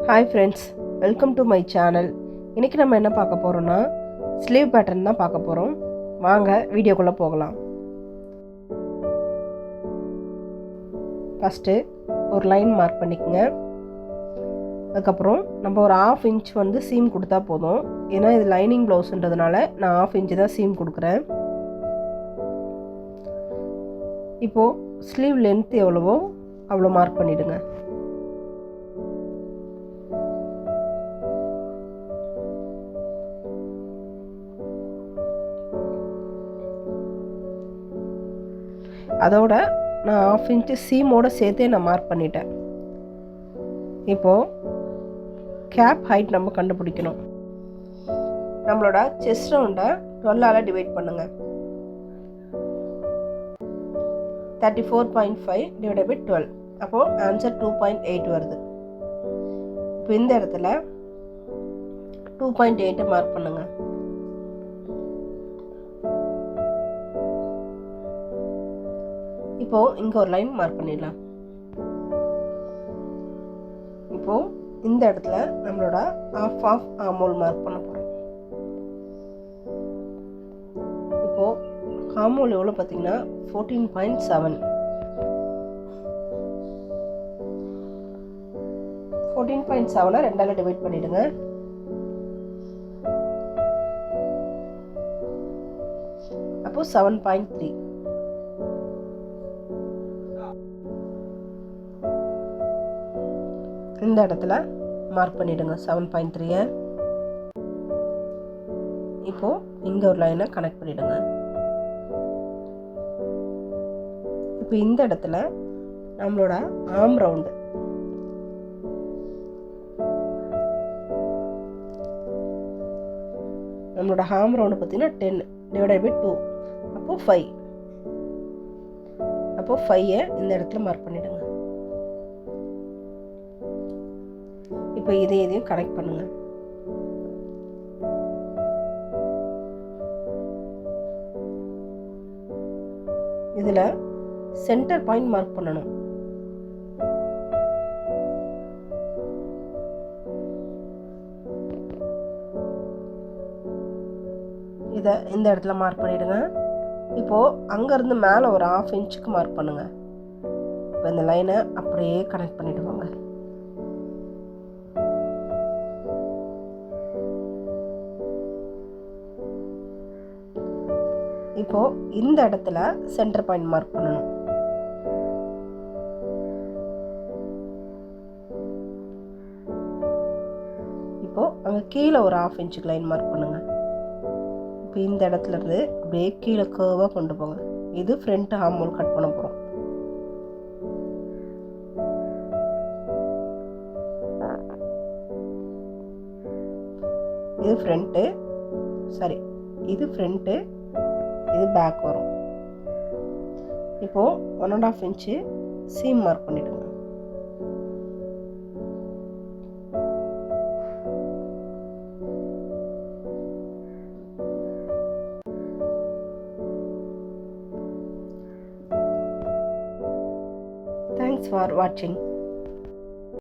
Hi friends, welcome to my channel. இன்றைக்கி நம்ம என்ன பார்க்க போகிறோன்னா ஸ்லீவ் பேட்டர்ன் தான் பார்க்க போகிறோம். வாங்க வீடியோக்குள்ளே போகலாம். ஃபஸ்ட்டு ஒரு லைன் மார்க் பண்ணிக்கோங்க. அதுக்கப்புறம் நம்ம ஒரு 1/2 இன்ச் வந்து சீம் கொடுத்தா போதும். ஏன்னா இது லைனிங் ப்ளவுஸ்ன்றதுனால நான் 1/2 இன்ச்சு தான் சீம் கொடுக்குறேன். இப்போது ஸ்லீவ் லென்த் எவ்வளவோ அவ்வளோ மார்க் பண்ணிவிடுங்க. அதோட நான் 1/2 இன்ச்சு சீமோடு சேர்த்தே நான் மார்க் பண்ணிட்டேன். இப்போது கேப் ஹைட் நம்ம கண்டுபிடிக்கணும். நம்மளோட செஸ்ட் ரவுண்டை 12ஆல் டிவைட் பண்ணுங்கள். 34.5 டிவைடட் பை 12, அப்போது ஆன்சர் 2.8 வருது. இப்போ இந்த இடத்துல 2.8 மார்க் பண்ணுங்கள். இப்போது இங்கே ஒரு லைன் மார்க் பண்ணிடலாம். இப்போது இந்த இடத்துல நம்மளோட half ஆர்ம் மார்க் பண்ண போகிறோம். இப்போது ஆர்ம் ஹோல் எவ்வளோ பார்த்தீங்கன்னா 14.7. 14.7 2ஆல் டிவைட் பண்ணிவிடுங்க. அப்போது 7.3. இந்த இடத்துல மார்க் பண்ணிவிடுங்க 7.3. இப்போது இங்கே ஒரு லைனை கனெக்ட் பண்ணிவிடுங்க. இப்போ இந்த இடத்துல நம்மளோட ஆர்ம் ரவுண்டு பார்த்தீங்கன்னா 10 டிவைடட் பை 2, அப்போது 5. அப்போது 5 இந்த இடத்துல மார்க் பண்ணிவிடுங்க. இப்போ இதையும் கனெக்ட் பண்ணுங்க. இதில் சென்டர் பாயிண்ட் மார்க் பண்ணணும். இதை இந்த இடத்துல மார்க் பண்ணிடுங்க. இப்போது அங்கேருந்து மேலே ஒரு 1/2 இன்ச்சுக்கு மார்க் பண்ணுங்க. இப்போ இந்த லைனை அப்படியே கனெக்ட் பண்ணிடுவாங்க. இப்போது இந்த இடத்துல சென்டர் பாயிண்ட் மார்க் பண்ணணும். இப்போது அங்கே கீழே ஒரு 1/2 இன்ச்சுக்கு லைன் மார்க் பண்ணுங்க. இப்போ இந்த இடத்துல இருந்து அப்படியே கீழே கர்வாக கொண்டு போங்க. இது ஃப்ரண்ட் ஆர்ம் ஹோல் கட் பண்ண போகிறோம். இது ஃப்ரண்ட்டு, இது பேக் வரும். இப்போது 1.5 இன்ச்சு சீம் மார்க் பண்ணிவிடுங்க. Thanks for watching.